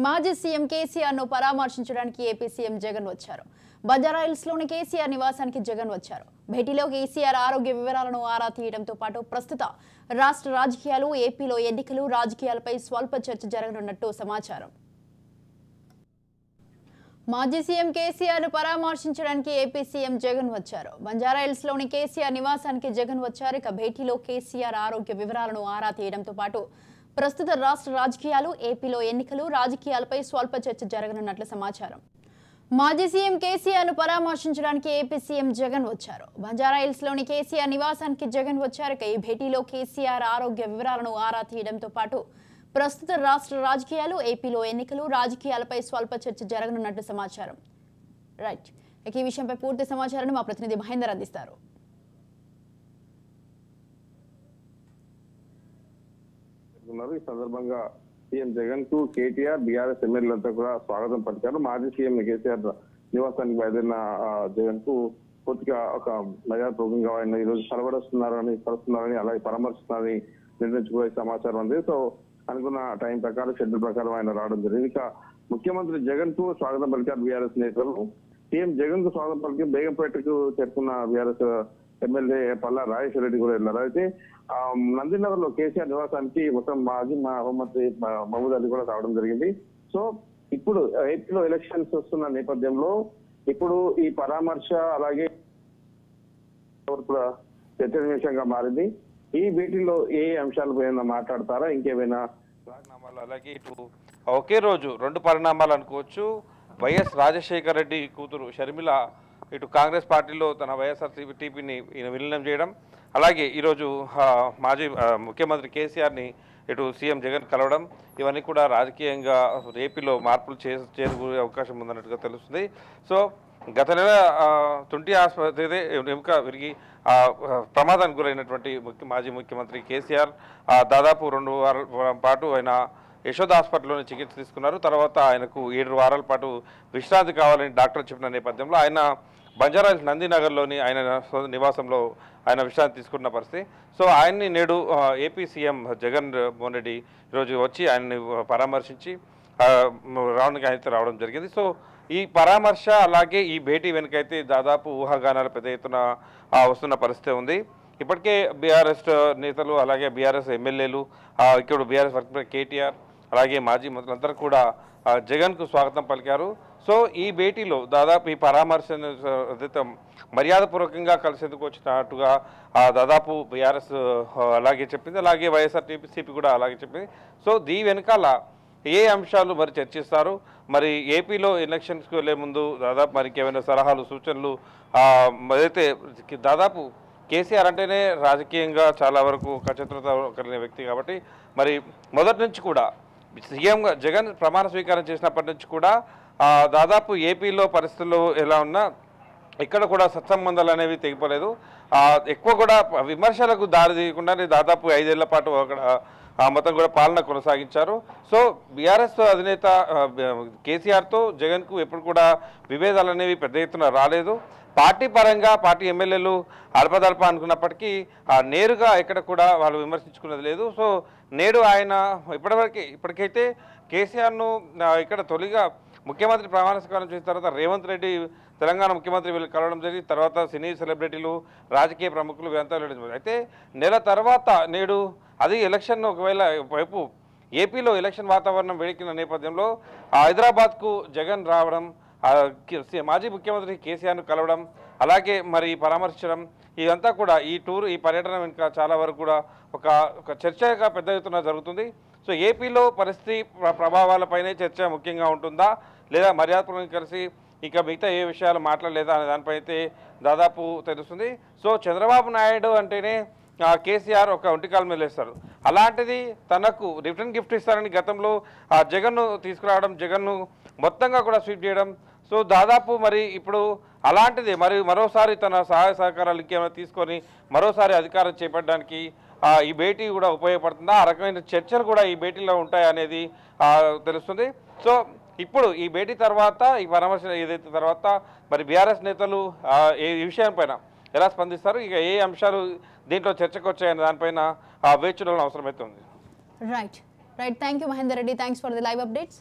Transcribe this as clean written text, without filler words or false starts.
మాజీ సీఎం కేసీఆర్ ను పరామర్శించడానికి ఏపీ సీఎం జగన్ వచ్చారు. బంజారాహిల్స్ లోని కేసీఆర్ నివాసానికి జగన్ వచ్చారు. భేటీలో కేసీఆర్ ఆరోగ్య వివరాలను ఆరా తీయడంతో పాటు ప్రస్తుత రాష్ట్ర రాజకీయాలు, ఏపీలో ఎన్నికలు, రాజకీయాలపై స్వల్ప చర్చ జరగనున్నట్టు సమాచారం. మాజీ సీఎం కేసీఆర్ ను పరామర్శించడానికి ఏపీ సీఎం జగన్ వచ్చారు. బంజారాహిల్స్ లోని కేసీఆర్ నివాసానికి జగన్ వచ్చారు. ఇక భేటీలో కేసీఆర్ ఆరోగ్య వివరాలను ఆరా తీయడంతో పాటు ప్రస్తుత రాష్ట్ర రాజకీయాలు, ఏపీలో ఎన్నికలు, రాజకీయాలపై స్వల్ప చర్చ జరగనున్నట్లు సమాచారం. మాజీ సీఎం కేసీఆర్ ను పరామర్శించడానికి ఏపీ సీఎం జగన్ వచ్చారు. బంజారాహిల్స్ లోని కేసీఆర్ నివాసానికి జగన్ వచ్చారు. ఈ భేటీలో కేసీఆర్ ఆరోగ్య వివరాలను ఆరా తీయడంతో పాటు ప్రస్తుత రాష్ట్ర రాజకీయాలు, ఏపీలో ఎన్నికలు, రాజకీయాలపై స్వల్ప చర్చ జరగనున్నట్లు సమాచారం. రైట్, ఈ విషయంపై పూర్తి సమాచారాన్ని మా ప్రతినిధి మహేందర్ అందిస్తారు. ఈ సందర్భంగా సీఎం జగన్ కు కేటీఆర్, బీఆర్ఎస్ ఎమ్మెల్యేలంతా కూడా స్వాగతం పలికారు. మాజీ సీఎం కేసీఆర్ నివాసానికి బయలుదేరిన జగన్ కు పూర్తిగా ఒక మర్యాదపూర్వకంగా ఆయన ఈ రోజు కలుస్తున్నారని అలాగే పరామర్శిస్తున్నారని నిర్ణయించుకునే సమాచారం ఉంది. సో అనుకున్న టైం ప్రకారం, షెడ్యూల్ ప్రకారం ఆయన రావడం జరిగింది. ఇక ముఖ్యమంత్రి జగన్ కు స్వాగతం పలికారు బీఆర్ఎస్ నేతలు. సీఎం జగన్ కు స్వాగతం పలికి బేగంపేటకు చేరుకున్న బీఆర్ఎస్ ఎమ్మెల్యే పల్లా రాజేశ్వర రెడ్డి కూడా వెళ్ళారు. అయితే నందినగర్ లో కేసీఆర్ నివాసానికి మొత్తం మాజీ హోంమంత్రి మహమూద్ అలీ కూడా రావడం జరిగింది. సో ఇప్పుడు ఏపీలో ఎలక్షన్స్ వస్తున్న నేపథ్యంలో ఇప్పుడు ఈ పరామర్శ అలాగే కూడా చర్చనీయాంశంగా మారింది. ఈ భేటీలో ఏ అంశాలపై మాట్లాడతారా, ఇంకేమైనా పరిణామాలు, అలాగే ఇటు ఒకే రోజు రెండు పరిణామాలు అనుకోవచ్చు. వైఎస్ రాజశేఖర రెడ్డి కూతురు షర్మిల ఇటు కాంగ్రెస్ పార్టీలో తన వైఎస్ఆర్సీపీని విలీనం చేయడం, అలాగే ఈరోజు మాజీ ముఖ్యమంత్రి కేసీఆర్ని ఇటు సీఎం జగన్ కలవడం, ఇవన్నీ కూడా రాజకీయంగా ఏపీలో మార్పులు చేరుకునే అవకాశం ఉందన్నట్టుగా తెలుస్తుంది. సో గత నెల తుంటి ఆసుపత్రి ఎముక విరిగి ప్రమాదానికి గురైనటువంటి మాజీ ముఖ్యమంత్రి కేసీఆర్ దాదాపు 2 వారాల పాటు ఆయన యశోద హాస్పిటల్లోనే చికిత్స తీసుకున్నారు. తర్వాత ఆయనకు 7 వారాల పాటు విశ్రాంతి కావాలని డాక్టర్ చెప్పిన నేపథ్యంలో ఆయన బంజారాహిల్స్ నందినగర్లోని ఆయన నివాసంలో ఆయన విశ్రాంతి తీసుకున్న పరిస్థితి. సో ఆయన్ని నేడు ఏపీ సీఎం జగన్ మోహన్ రెడ్డి ఈరోజు వచ్చి ఆయన్ని పరామర్శించి రావడం జరిగింది. సో ఈ పరామర్శ అలాగే ఈ భేటీ వెనుకైతే దాదాపు ఊహాగానాలు పెద్ద ఎత్తున వస్తున్న పరిస్థితి ఉంది. ఇప్పటికే బీఆర్ఎస్ నేతలు అలాగే బీఆర్ఎస్ ఎమ్మెల్యేలు, ఇక్కడ బీఆర్ఎస్ వర్కింగ్ కేటీఆర్ అలాగే మాజీ మంత్రులందరూ కూడా జగన్కు స్వాగతం పలికారు. సో ఈ భేటీలో దాదాపు ఈ పరామర్శను మర్యాదపూర్వకంగా కలిసేందుకు వచ్చినట్టుగా దాదాపు బీఆర్ఎస్ అలాగే చెప్పింది, అలాగే వైఎస్ఆర్సీపీ కూడా అలాగే చెప్పింది. సో దీని వెనకాల ఏ అంశాలు మరి చర్చిస్తారు, మరి ఏపీలో ఎలక్షన్స్కి వెళ్లే ముందు దాదాపు మరి ఏమైనా సలహాలు, సూచనలు, అయితే దాదాపు కేసీఆర్ అంటేనే రాజకీయంగా చాలా వరకు ఖచ్చితత కలిగిన వ్యక్తి కాబట్టి మరి మొదటి నుంచి కూడా సీఎంగా జగన్ ప్రమాణ స్వీకారం చేసినప్పటి నుంచి కూడా దాదాపు ఏపీలో పరిస్థితులు ఎలా ఉన్నా ఇక్కడ కూడా సత్సంబంధాలు అనేవి తెగిపోలేదు. ఎక్కువ కూడా విమర్శలకు దారి తీయకుండానే దాదాపు 5 ఏళ్ల పాటు అక్కడ మొత్తం కూడా పాలన కొనసాగించారు. సో బీఆర్ఎస్ అధినేత కేసీఆర్తో జగన్కు ఎప్పుడు కూడా విభేదాలు అనేవి పెద్ద ఎత్తున రాలేదు. పార్టీ పరంగా పార్టీ ఎమ్మెల్యేలు అల్పదల్ప అనుకున్నప్పటికీ నేరుగా ఎక్కడ కూడా వాళ్ళు విమర్శించుకున్నది లేదు. సో నేడు ఆయన ఇప్పటికైతే కేసీఆర్ను ఇక్కడ తొలిగా ముఖ్యమంత్రి ప్రమాణ స్వీకారం చేసిన తర్వాత రేవంత్ రెడ్డి తెలంగాణ ముఖ్యమంత్రి వీళ్ళు కలవడం జరిగింది. తర్వాత సినీ సెలబ్రిటీలు, రాజకీయ ప్రముఖులు వీరంతా వెళ్ళడం. అయితే నెల తర్వాత నేడు అది ఎలక్షన్ ఒకవేళ వైపు ఏపీలో ఎలక్షన్ వాతావరణం వేడికిన నేపథ్యంలో హైదరాబాద్కు జగన్ రావడం, మాజీ ముఖ్యమంత్రి కేసీఆర్ను కలవడం, అలాగే మరి పరామర్శించడం, ఇదంతా కూడా ఈ పర్యటన వెనుక చాలా వరకు కూడా ఒక చర్చగా పెద్ద ఎత్తున జరుగుతుంది. సో ఏపీలో పరిస్థితి ప్రభావాలపైనే చర్చ ముఖ్యంగా ఉంటుందా, లేదా మర్యాదపూర్వకంగా కలిసి ఇక మిగతా ఏ విషయాలు మాట్లాడలేదా అనే దానిపై అయితే దాదాపు తెలుస్తుంది. సో చంద్రబాబు నాయుడు అంటేనే కేసీఆర్ ఒక ఒంటికాల మీద వేస్తారు. అలాంటిది తనకు రిటర్న్ గిఫ్ట్ ఇస్తారని గతంలో జగన్ను తీసుకురావడం, జగన్ను మొత్తంగా కూడా స్వీప్ చేయడం. సో దాదాపు మరి ఇప్పుడు అలాంటిది మరి మరోసారి తన సహాయ సహకారాలు ఇంకేమైనా తీసుకొని మరోసారి అధికారం చేపట్టడానికి ఈ భేటీ కూడా ఉపయోగపడుతుందా, ఆ రకమైన చర్చలు కూడా ఈ భేటీలో ఉంటాయనేది తెలుస్తుంది. సో ఇప్పుడు ఈ భేటీ తర్వాత, ఈ పరామర్శ ఏదైతే తర్వాత మరి బీఆర్ఎస్ నేతలు ఈ విషయంపైన ఎలా స్పందిస్తారు, ఇక ఏ అంశాలు దీంట్లో చర్చకు వచ్చాయనే దానిపైన వేచి చూడాల్సిన అవసరం అయితే ఉంది. Right thank you Mahender Reddy, thanks for the live updates.